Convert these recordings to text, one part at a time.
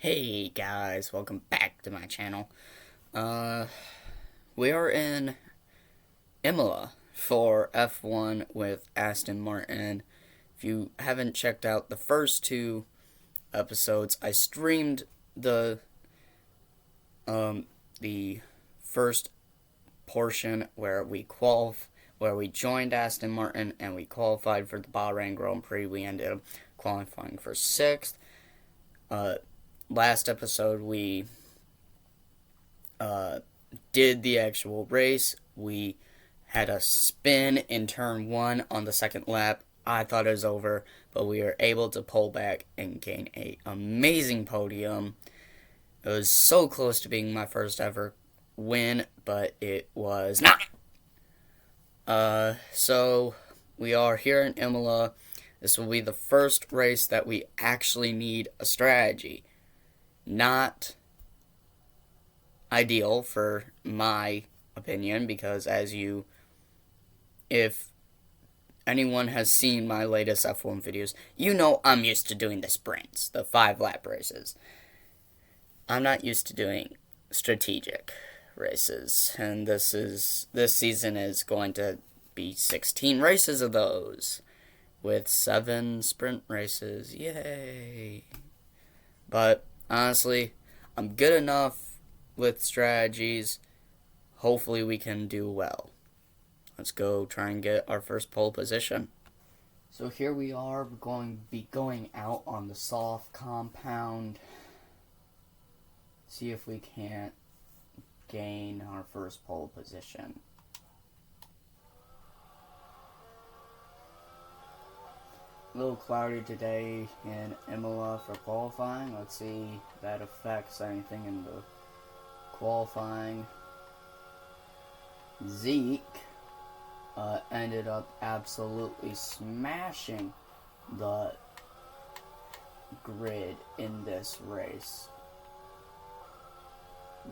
Hey guys, welcome back to my channel. We are in Imola for F1 with Aston Martin. If you haven't checked out the first two episodes, I streamed the first portion where we joined Aston Martin and we qualified for the Bahrain Grand Prix. We ended up qualifying for 6th. Last episode we did the actual race. We had a spin in turn 1 on the second lap. I thought it was over, but we were able to pull back and gain an amazing podium. It was so close to being my first ever win, but it was not. So we are here in Imola. This will be the first race that we actually need a strategy. Not ideal for my opinion, because if anyone has seen my latest F1 videos, you know I'm used to doing the sprints, the 5-lap races. I'm not used to doing strategic races, and this season is going to be 16 races of those, with 7 sprint races. Yay! But honestly, I'm good enough with strategies. Hopefully we can do well. Let's go try and get our first pole position. So here we are. We're going to be going out on the soft compound. See if we can't gain our first pole position. A little cloudy today in Imola for qualifying. Let's see if that affects anything in the qualifying. Zeke ended up absolutely smashing the grid in this race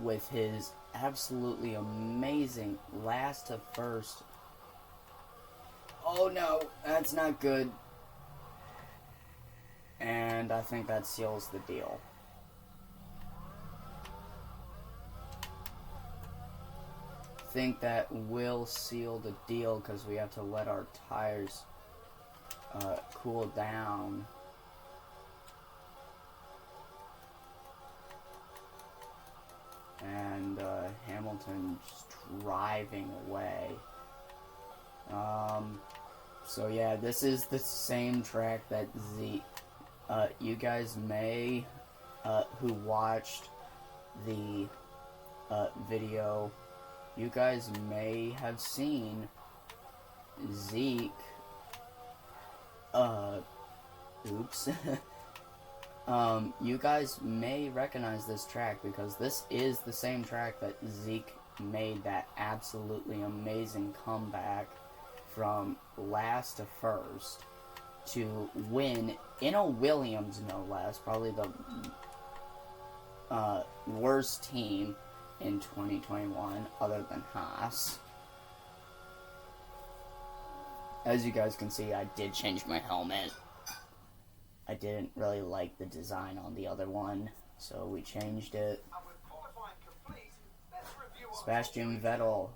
with his absolutely amazing last to first. Oh no, that's not good. And I think that seals the deal. I think that will seal the deal because we have to let our tires cool down. And Hamilton just driving away. So yeah, this is the same track that you guys may, who watched the video, you guys may have seen Zeke, oops, you guys may recognize this track because this is the same track that Zeke made that absolutely amazing comeback from last to first to win in a Williams, no less, probably the worst team in 2021 other than Haas. As you guys can see, I did change my helmet. I didn't really like the design on the other one, so we changed it. Sebastian Vettel,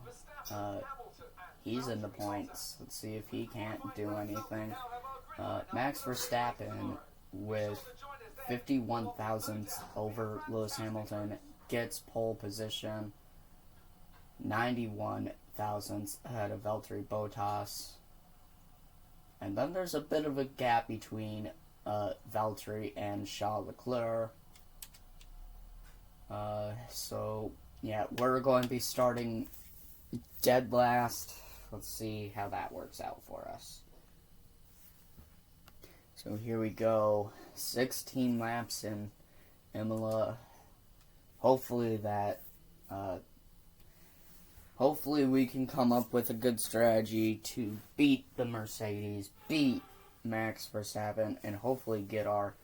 he's in the points. Let's see if he can't do anything. Max Verstappen, with 51 thousandths over Lewis Hamilton, gets pole position. 91 thousandths ahead of Valtteri Bottas. And then there's a bit of a gap between Valtteri and Charles Leclerc. So, yeah, we're going to be starting dead last. Let's see how that works out for us. So here we go. 16 laps in Imola. Hopefully we can come up with a good strategy to beat the Mercedes, beat Max Verstappen, and hopefully get our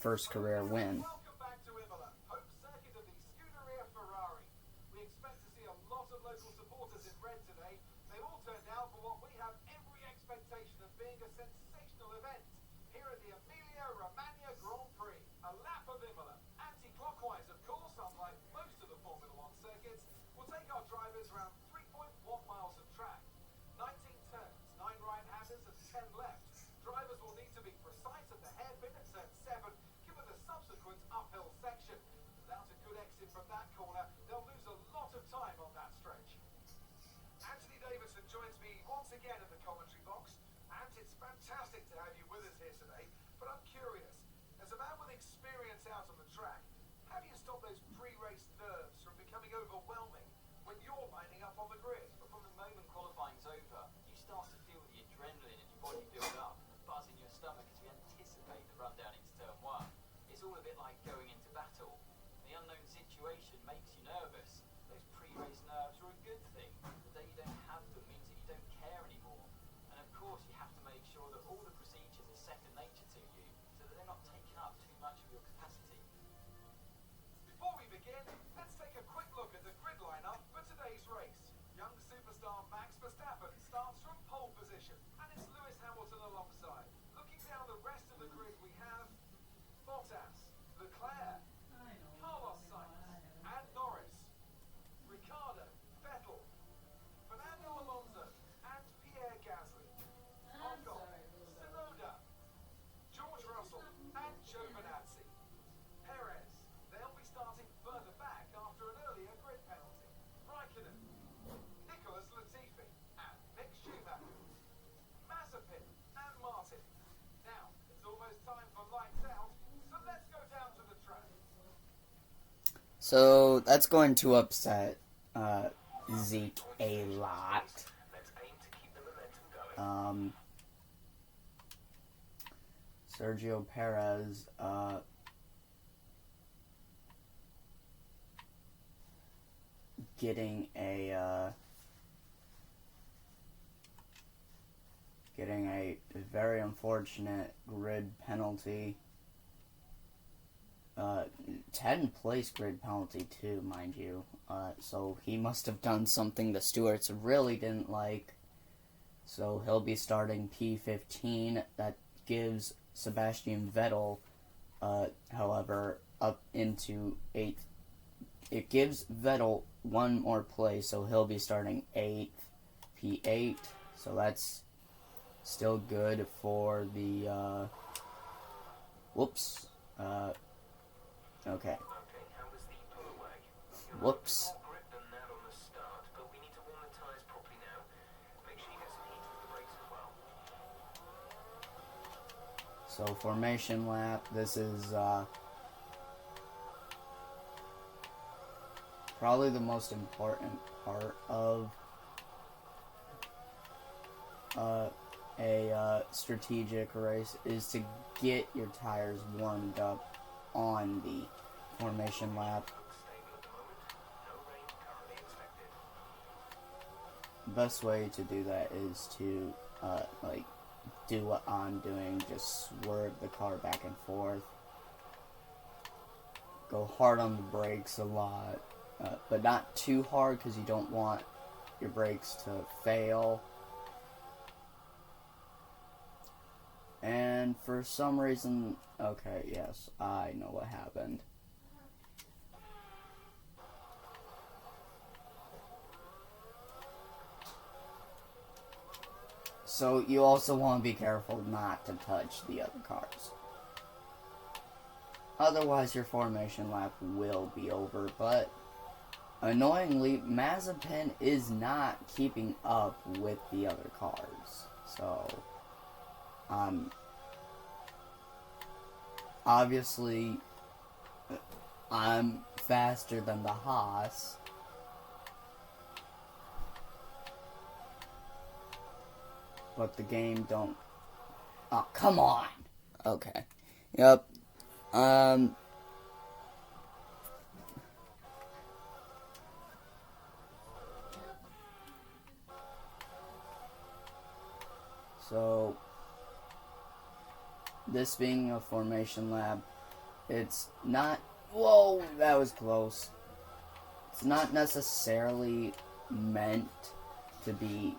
first career win. Welcome back to Imola, home circuit of the Scuderia Ferrari. We expect to see a lot of local supporters in red today. They've all turned out for what we have every expectation of being a sensational event here at the Emilia-Romagna Grand Prix. A lap of Imola. circuits will take our drivers around 3.1 miles of track, 19 turns, 9 right-handers and 10 left. Drivers will need to be precise at the hairpin at turn 7, given the subsequent uphill section. Without a good exit from that corner, they'll lose a lot of time on that stretch. Anthony Davidson joins me once again in the commentary box, and it's fantastic to have you with us here today. But I'm curious, as a man with experience out on the track, how do you stop those pre-race nerves from becoming overwhelming when you're lining up on the grid? But from the moment qualifying's over, you start to feel the adrenaline in your body build up, and the buzz in your stomach as you anticipate the run down into turn 1. It's all a bit like going into battle. The unknown situation makes you nervous. Those pre-race nerves are a good thing. The day you don't have them means that you don't care anymore. And of course you have to make sure that all the procedures are second nature to you, so that they're not taking up too much of your capacity. Before we begin, let's take a quick look at the grid lineup for today's race. Young superstar Max Verstappen starts from pole position, and it's Lewis Hamilton alongside. Looking down the rest of the grid, we have Bottas, Leclerc, Carlos Sainz, and Norris, Ricciardo, Vettel, Fernando Alonso, and Pierre Gasly, Ocon, Tsunoda, George Russell, and Giovinazzi. Perez, they'll be starting further back after an earlier grid penalty. Raikkonen, Nicholas Latifi, and Mick Schumacher, Mazepin, and Martin. Now, it's almost time for lights out, so let's go down to the track. So that's going to upset Zeke a lot. Let's aim to keep the momentum going. Sergio Perez getting a very unfortunate grid penalty. 10th place grid penalty too, mind you. So he must have done something the stewards really didn't like. So he'll be starting P15. That gives Sebastian Vettel, however, up into 8th. It gives Vettel one more place, so he'll be starting 8th, P8. So that's still good for the, whoops, okay. How was the pull away? Whoops. More grip than that on the start, but we need to warm the tyres properly now. Make sure you get some heat with the brakes as well. So formation lap, this is probably the most important part of a strategic race, is to get your tires warmed up on the formation lap. Stable at the moment. No rain currently expected. Best way to do that is to do what I'm doing, just swerve the car back and forth, go hard on the brakes a lot, but not too hard because you don't want your brakes to fail. And for some reason, okay, yes, I know what happened. So you also want to be careful not to touch the other cars. Otherwise your formation lap will be over, but annoyingly, Mazepin is not keeping up with the other cars. So, obviously, I'm faster than the Haas. But the game don't... Oh, come on! Okay. Yep. So, this being a formation lab, it's not... Whoa, that was close. It's not necessarily meant to be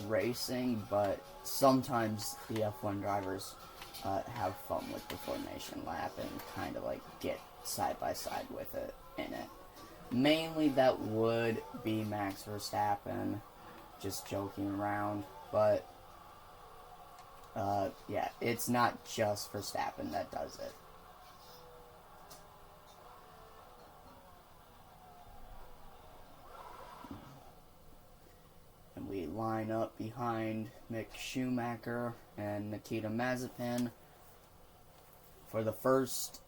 racing, but sometimes the F1 drivers have fun with the formation lap and kind of like get side by side with it in it. Mainly that would be Max Verstappen, just joking around, but yeah, it's not just Verstappen that does it. And we line up behind Mick Schumacher and Nikita Mazepin for the first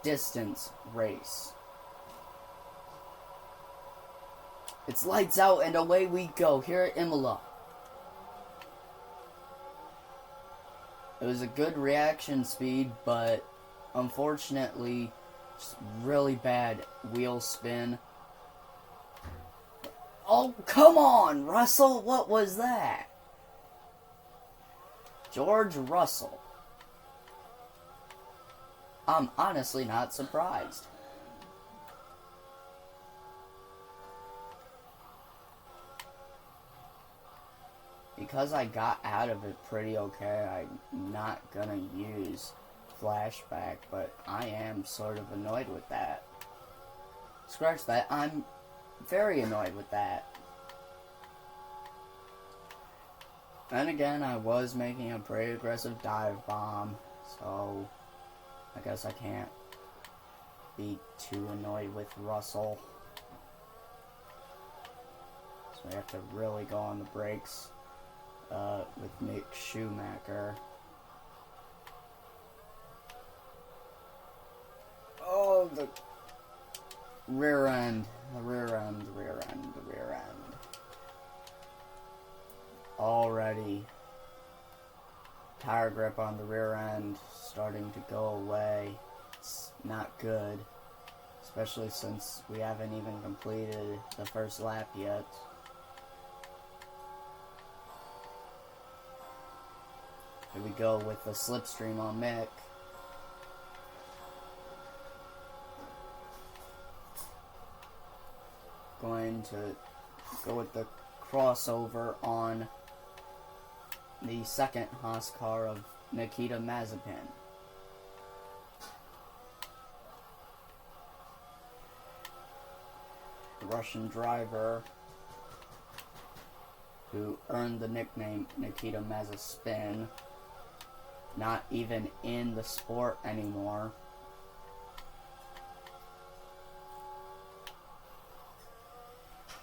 distance race. It's lights out and away we go here at Imola. It was a good reaction speed, but unfortunately, just really bad wheel spin. Oh, come on, Russell, what was that? George Russell. I'm honestly not surprised. Because I got out of it pretty okay, I'm not gonna use flashback, but I am sort of annoyed with that. Scratch that, I'm very annoyed with that. Then again, I was making a pretty aggressive dive bomb, so I guess I can't be too annoyed with Russell. So we have to really go on the brakes with Mick Schumacher. Oh, the rear end. Already, tire grip on the rear end starting to go away. It's not good, especially since we haven't even completed the first lap yet. Here we go with the slipstream on Mick. Going to go with the crossover on the second Haas car of Nikita Mazepin. The Russian driver who earned the nickname Nikita Mazepin, not even in the sport anymore.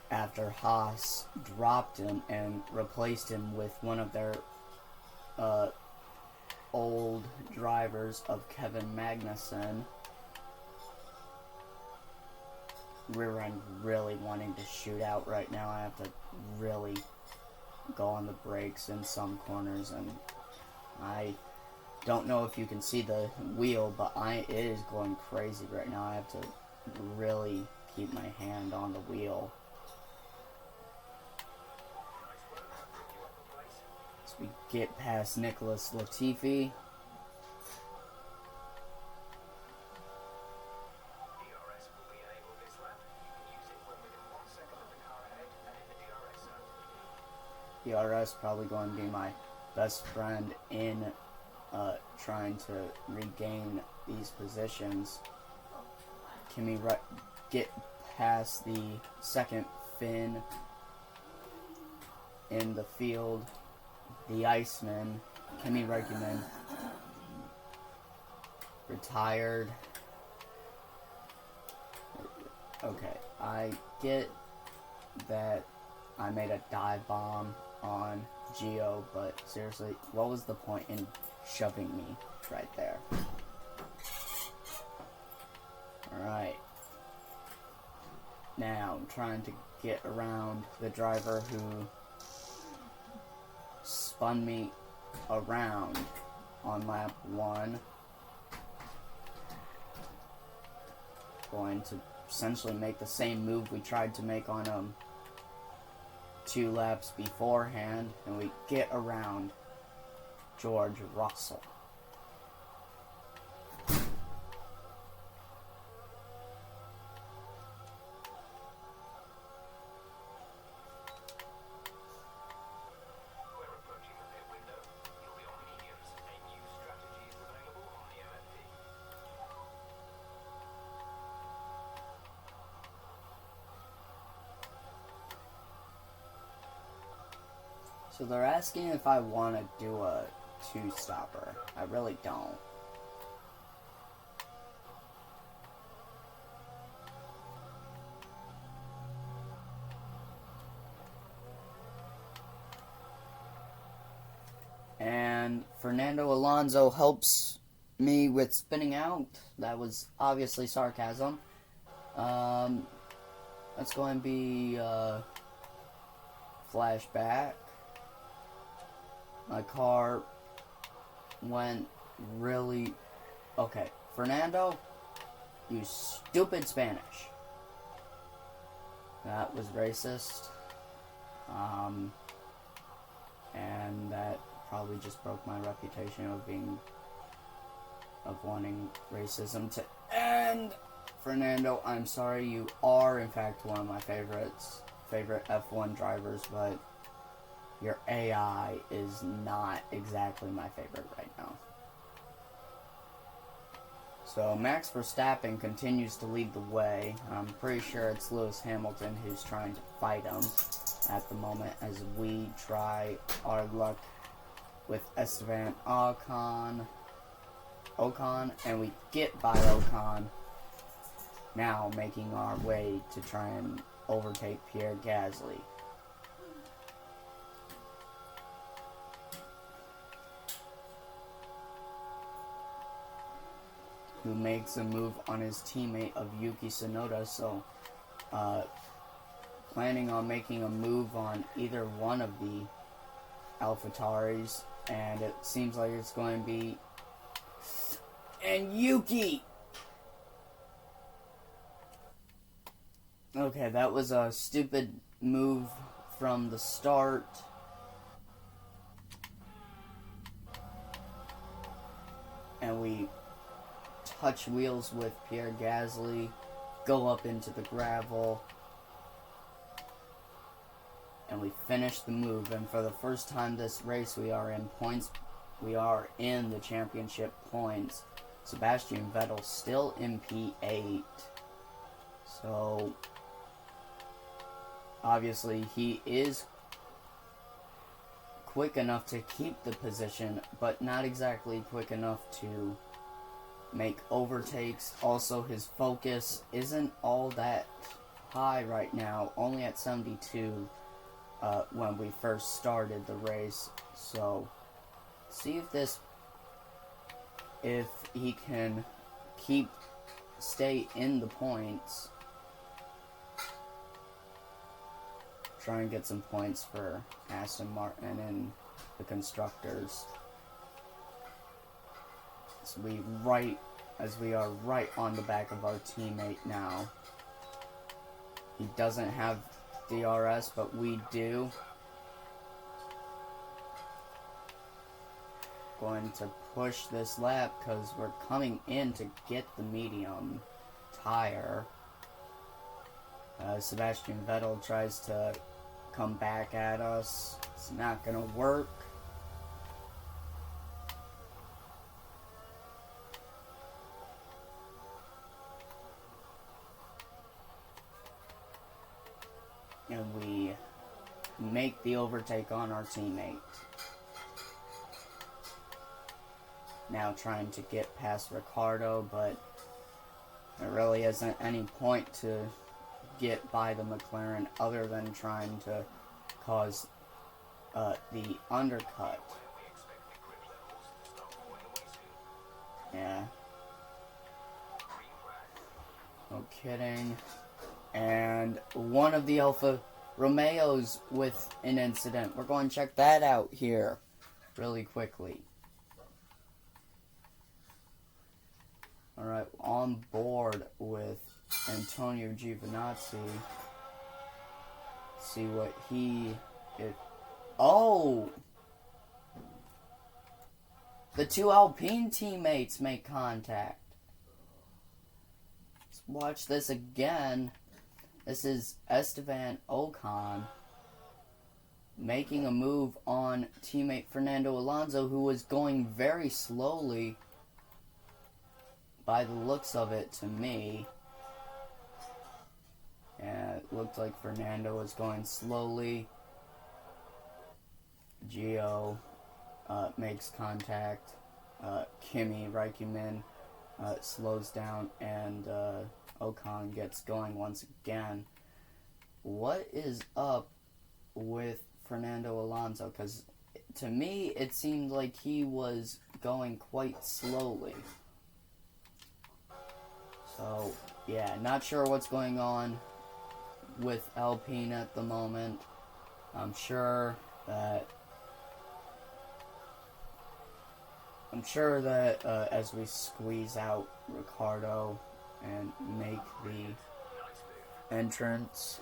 After Haas dropped him and replaced him with one of their old drivers of Kevin Magnussen. Rear end really wanting to shoot out right now. I have to really go on the brakes in some corners, and I don't know if you can see the wheel, but it is going crazy right now. I have to really keep my hand on the wheel. As we get past Nicholas Latifi. DRS probably going to be my best friend in trying to regain these positions. Can we get past the second Finn in the field? The Iceman, Kimi Räikkönen, retired. Okay, I get that I made a dive bomb on Gio, but seriously, what was the point in shoving me right there? Alright. Now, I'm trying to get around the driver who spun me around on lap 1. Going to essentially make the same move we tried to make on 2 laps beforehand, and we get around George Russell. So they're asking if I want to do a two-stopper. I really don't. And Fernando Alonso helps me with spinning out. That was obviously sarcasm. That's going to be flashback. My car went really... Okay, Fernando, you stupid Spanish. That was racist. And that probably just broke my reputation of wanting racism to end. Fernando, I'm sorry, you are in fact one of my favorite F1 drivers, but your AI is not exactly my favorite right now. So Max Verstappen continues to lead the way. I'm pretty sure it's Lewis Hamilton who's trying to fight him at the moment as we try our luck with Esteban Ocon, and we get by Ocon, now making our way to try and overtake Pierre Gasly. Who makes a move on his teammate of Yuki Tsunoda, so planning on making a move on either one of the AlphaTauris, and it seems like it's going to be... And Yuki! Okay, that was a stupid move from the start. And we touch wheels with Pierre Gasly, go up into the gravel, and we finish the move. And for the first time this race, we are in points. We are in the championship points. Sebastian Vettel still in P8. So obviously he is quick enough to keep the position, but not exactly quick enough to make overtakes. Also, his focus isn't all that high right now, only at 72 when we first started the race. So see if he can stay in the points, try and get some points for Aston Martin and the constructors. So we are right on the back of our teammate now. He doesn't have DRS, but we do. Going to push this lap because we're coming in to get the medium tire. Sebastian Vettel tries to come back at us. It's not gonna work. And we make the overtake on our teammate. Now trying to get past Ricardo, but there really isn't any point to get by the McLaren other than trying to cause the undercut. Yeah. No kidding. And one of the Alfa Romeos with an incident. We're going to check that out here really quickly. Alright, on board with Antonio Giovinazzi. See what Oh! The two Alpine teammates make contact. Let's watch this again. This is Esteban Ocon making a move on teammate Fernando Alonso, who was going very slowly by the looks of it to me. Yeah, it looked like Fernando was going slowly. Gio makes contact. Kimi Räikkönen slows down, and Ocon gets going once again. What is up with Fernando Alonso? Because to me, it seemed like he was going quite slowly. So, yeah, not sure what's going on with Alpine at the moment. I'm sure that as we squeeze out Ricardo and make the entrance,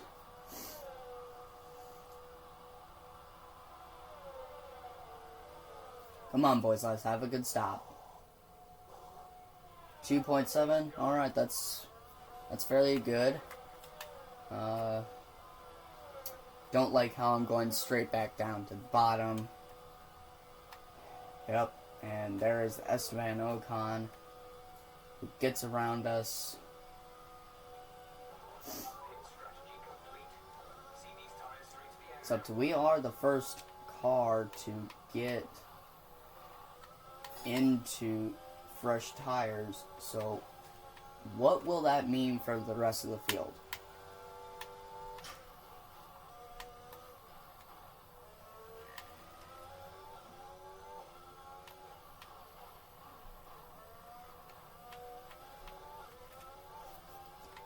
come on, boys, let's have a good stop. 2.7. All right, that's fairly good. Don't like how I'm going straight back down to the bottom. Yep, and there is Esteban Ocon, who gets around us. Except we are the first car to get into fresh tires, so what will that mean for the rest of the field?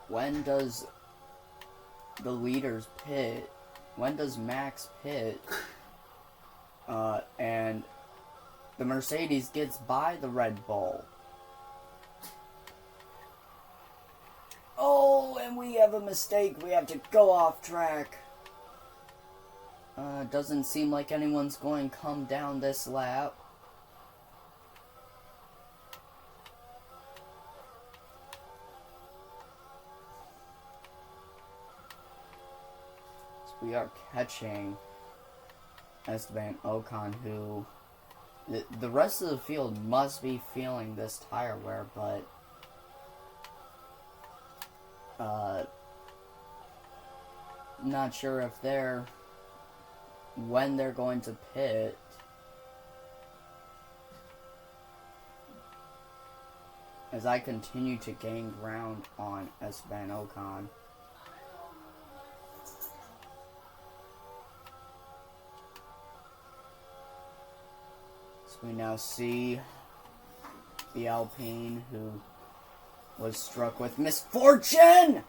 When does the leaders pit? When does Max pit? And the Mercedes gets by the Red Bull. Oh, and we have a mistake. We have to go off track. Doesn't seem like anyone's going to come down this lap. We are catching Esteban Ocon, who the rest of the field must be feeling this tire wear, but not sure if when they're going to pit. As I continue to gain ground on Esteban Ocon. We now see the Alpine, who was struck with misfortune!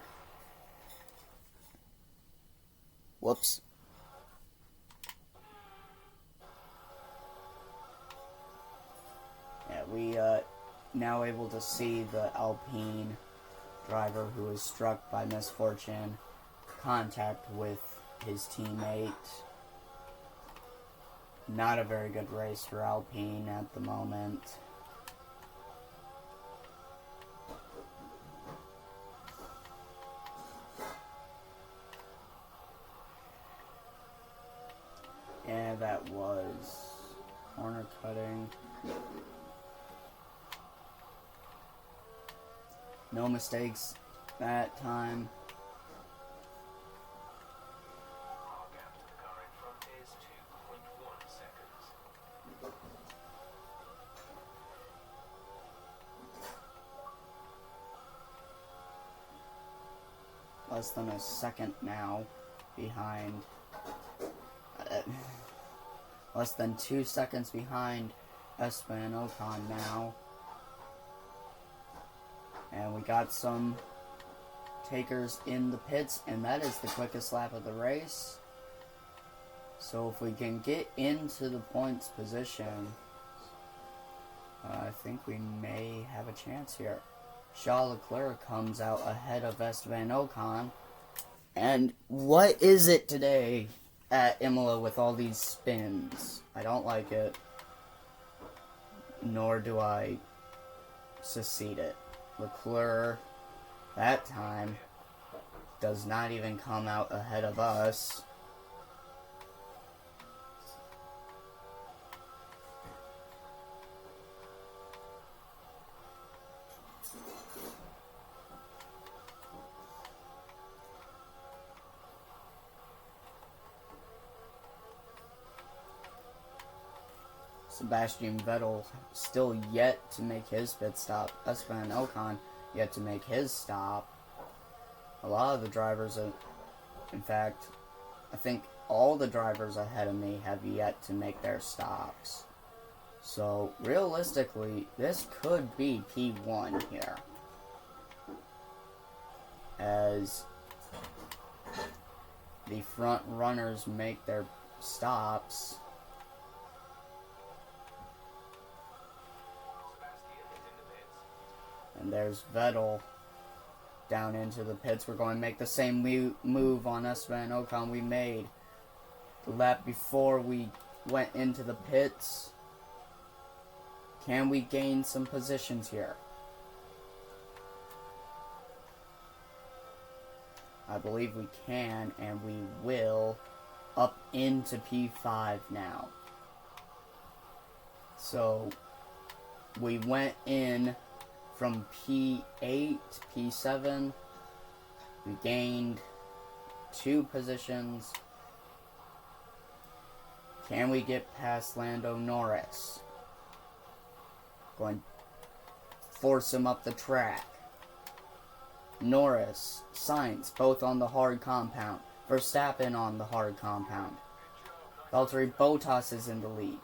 Whoops. Yeah, we now able to see the Alpine driver who was struck by misfortune contact with his teammate. Not a very good race for Alpine at the moment. Yeah, that was corner cutting. No mistakes that time. Less than a second now behind. Less than 2 seconds behind Esteban Ocon now. And we got some takers in the pits, and that is the quickest lap of the race. So if we can get into the points position, I think we may have a chance here. Charles Leclerc comes out ahead of Esteban Ocon. And what is it today at Imola with all these spins? I don't like it. Nor do I succeed it. Leclerc, that time, does not even come out ahead of us. Sebastian Vettel still yet to make his pit stop. Esteban Ocon yet to make his stop. A lot of the drivers, in fact, I think all the drivers ahead of me have yet to make their stops. So, realistically, this could be P1 here. As the front runners make their stops. And there's Vettel down into the pits. We're going to make the same move on Esteban Ocon we made the lap before we went into the pits. Can we gain some positions here? I believe we can, and we will, up into P5 now. So, we went in from P8 to P7. We gained 2 positions. Can we get past Lando Norris? Going to force him up the track. Norris, Sainz, both on the hard compound. Verstappen on the hard compound. Valtteri Bottas is in the lead.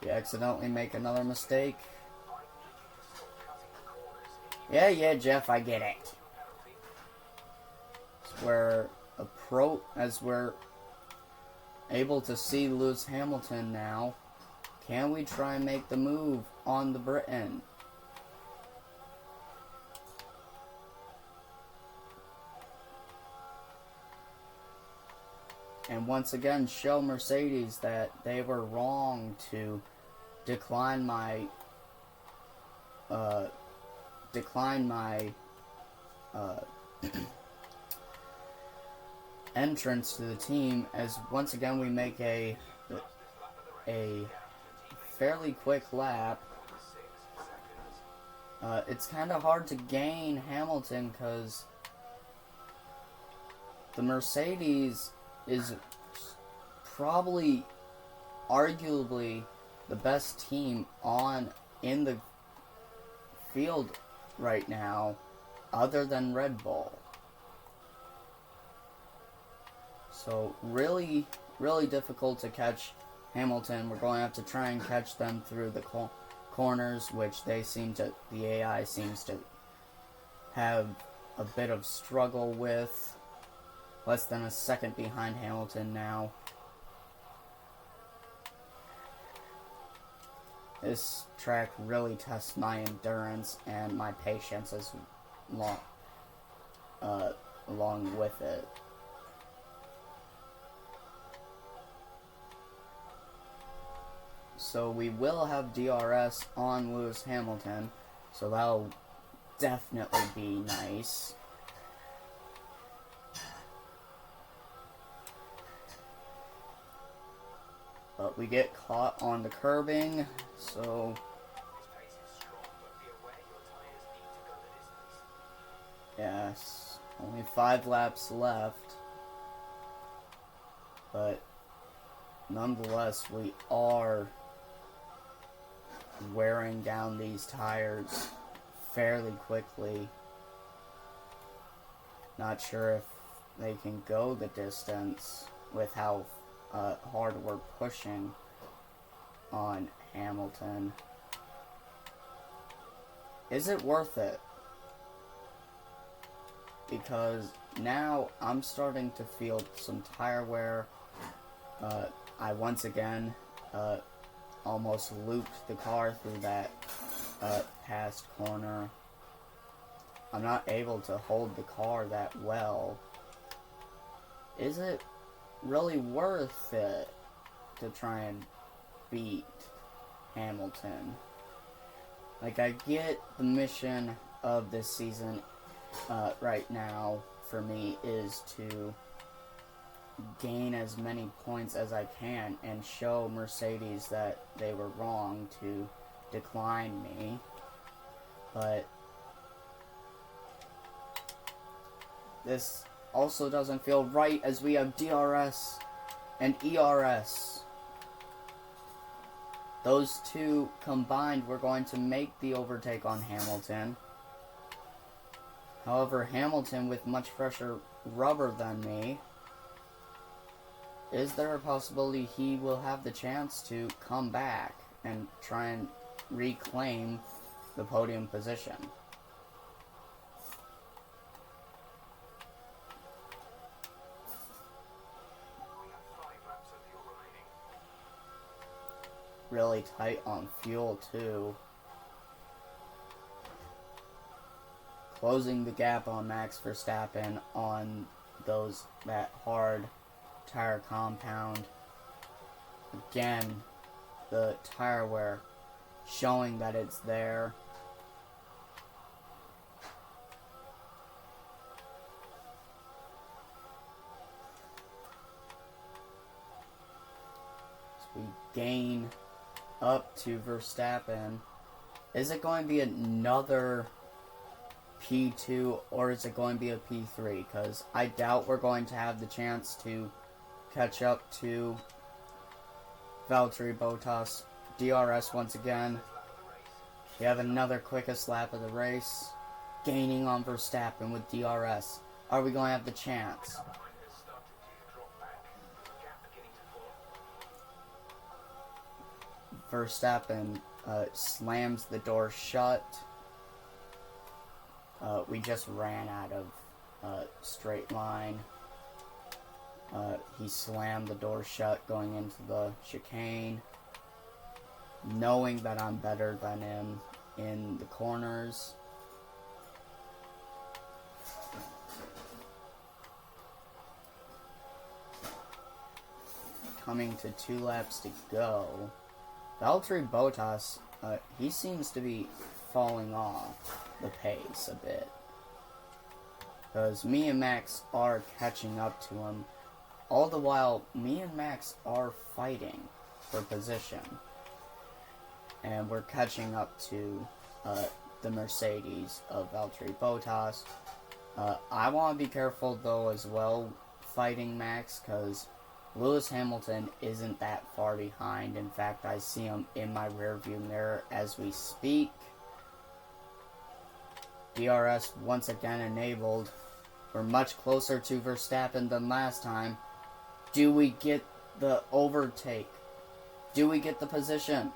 You accidentally make another mistake. Yeah, Jeff, I get it. As we're able to see Lewis Hamilton now, can we try and make the move on the Britain? And once again, show Mercedes that they were wrong to decline my entrance to the team, as once again we make a fairly quick lap. It's kind of hard to gain Hamilton because the Mercedes is probably arguably the best team in the field right now, other than Red Bull. So really difficult to catch Hamilton. We're going to have to try and catch them through the corners, which the AI seems to have a bit of struggle with. Less than a second behind Hamilton now. This track really tests my endurance and my patience along with it. So we will have DRS on Lewis Hamilton, so that'll definitely be nice. But we get caught on the curbing, so yes, only 5 laps left. But nonetheless, we are wearing down these tires fairly quickly. Not sure if they can go the distance with how hard we're pushing on Hamilton. Is it worth it? Because now I'm starting to feel some tire wear. I once again almost looped the car through that past corner. I'm not able to hold the car that well. Is it really worth it to try and beat Hamilton? Like, I get the mission of this season right now for me is to gain as many points as I can and show Mercedes that they were wrong to decline me. But this also doesn't feel right as we have DRS and ERS. those two combined were going to make the overtake on Hamilton. However, Hamilton, with much fresher rubber than me, is there a possibility he will have the chance to come back and try and reclaim the podium position? Really tight on fuel too. Closing the gap on Max Verstappen on that hard tire compound. Again, the tire wear showing that it's there. So we gain up to Verstappen. Is it going to be another P2 or is it going to be a P3? Because I doubt we're going to have the chance to catch up to Valtteri Bottas. DRS once again. We have another quickest lap of the race. Gaining on Verstappen with DRS. Are we going to have the chance? Verstappen slams the door shut. We just ran out of straight line. He slammed the door shut going into the chicane, knowing that I'm better than him in the corners. Coming to 2 laps to go. Valtteri Bottas, he seems to be falling off the pace a bit. Because me and Max are catching up to him. All the while, me and Max are fighting for position. And we're catching up to the Mercedes of Valtteri Bottas. I want to be careful though as well fighting Max, because Lewis Hamilton isn't that far behind. In fact, I see him in my rearview mirror as we speak. DRS once again enabled. We're much closer to Verstappen than last time. Do we get the overtake? Do we get the position?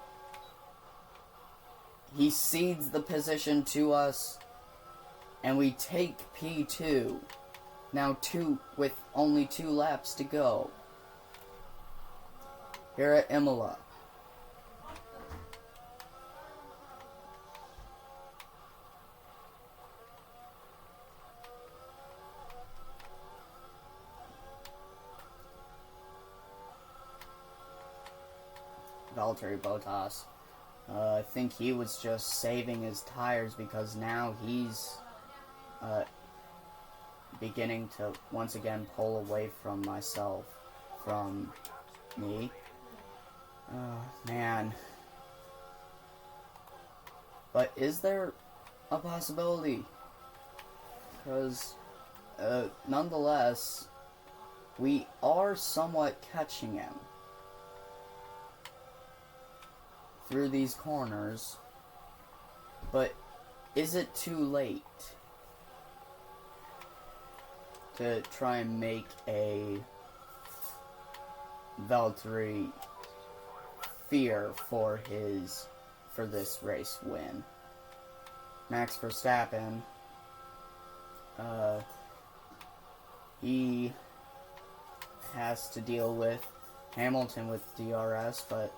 He cedes the position to us, and we take P2. Now with only 2 laps to go. Here at Imola. Valtteri Bottas. I think he was just saving his tires because now he's beginning to once again pull away from me. Oh, man. But is there a possibility? Because, nonetheless, we are somewhat catching him through these corners. But is it too late to try and make a Valtteri fear for this race win? Max Verstappen, he has to deal with Hamilton with DRS, but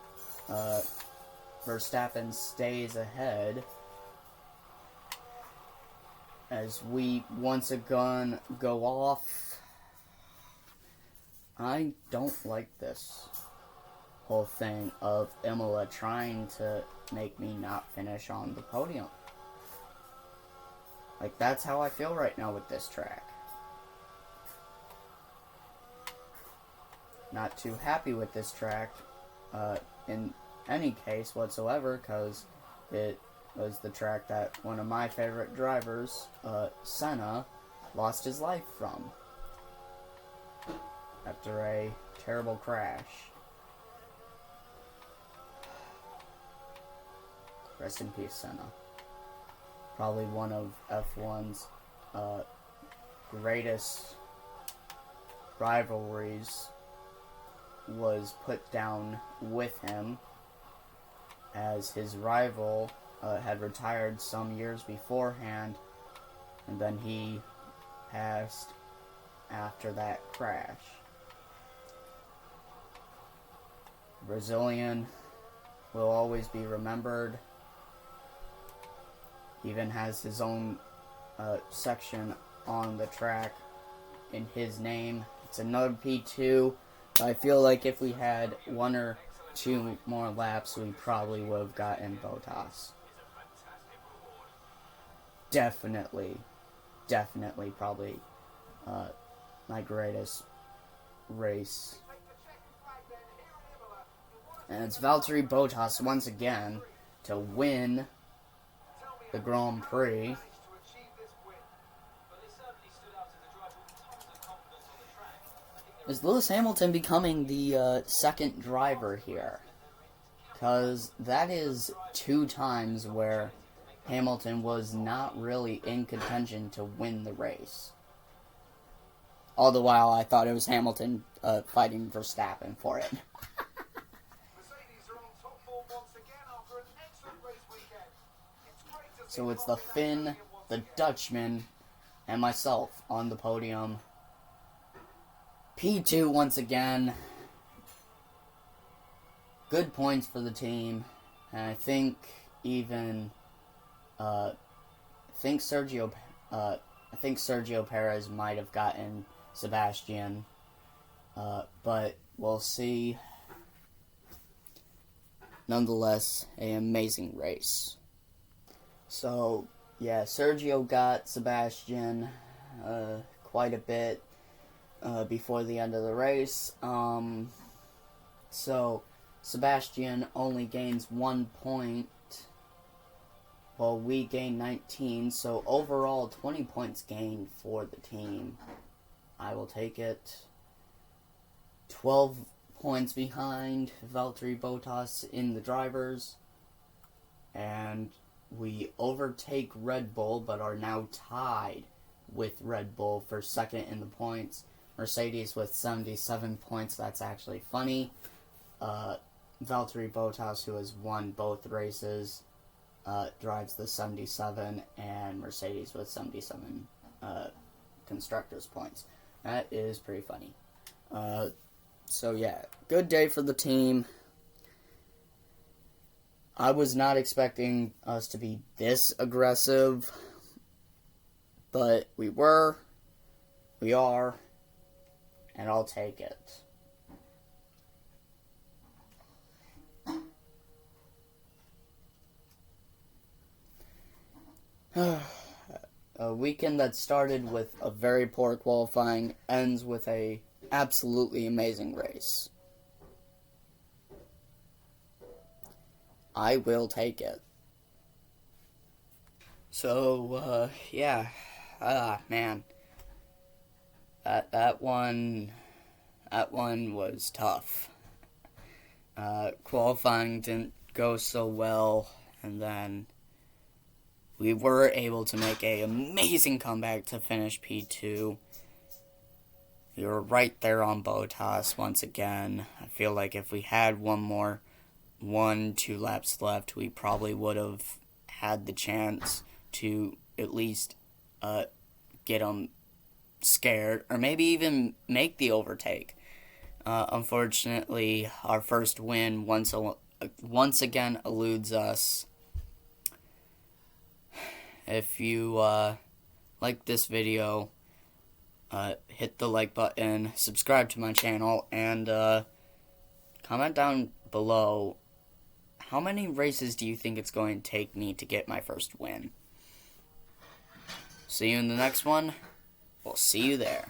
Verstappen stays ahead as we once again go off. I don't like this whole thing of Imola trying to make me not finish on the podium. Like, that's how I feel right now with this track. Not too happy with this track in any case whatsoever, because it was the track that one of my favorite drivers, Senna, lost his life from after a terrible crash. Rest in peace, Senna. Probably one of F1's greatest rivalries was put down with him, as his rival had retired some years beforehand, and then he passed after that crash. Brazilian will always be remembered. He even has his own section on the track in his name. It's another P2. I feel like if we had 1 or 2 more laps, we probably would have gotten Bottas. Definitely, probably my greatest race. And it's Valtteri Bottas once again to win the Grand Prix. Is Lewis Hamilton becoming the second driver here? Because that is 2 times where Hamilton was not really in contention to win the race. All the while, I thought it was Hamilton fighting Verstappen for it. So it's the Finn, the Dutchman, and myself on the podium. P2 once again. Good points for the team. And I think even I think Sergio Perez might have gotten Sebastian, but we'll see. Nonetheless, an amazing race. So yeah, Sergio got Sebastian quite a bit before the end of the race. So Sebastian only gains 1 point, while we gain 19. So overall, 20 points gained for the team. I will take it. 12 points behind Valtteri Bottas in the drivers. And we overtake Red Bull, but are now tied with Red Bull for second in the points. Mercedes with 77 points. That's actually funny. Valtteri Bottas, who has won both races, drives the 77, and Mercedes with 77 constructors' points. That is pretty funny. So yeah, good day for the team. I was not expecting us to be this aggressive, but we were, we are, and I'll take it. A weekend that started with a very poor qualifying ends with a absolutely amazing race. I will take it. So, yeah. Man. That one was tough. Qualifying didn't go so well, and then we were able to make an amazing comeback to finish P2. We were right there on Bottas once again. I feel like if we had 2 laps left, we probably would have had the chance to at least get him scared, or maybe even make the overtake. Unfortunately, our first win once again eludes us. If you like this video, hit the like button, subscribe to my channel, and comment down below how many races do you think it's going to take me to get my first win. See you in the next one. We'll see you there.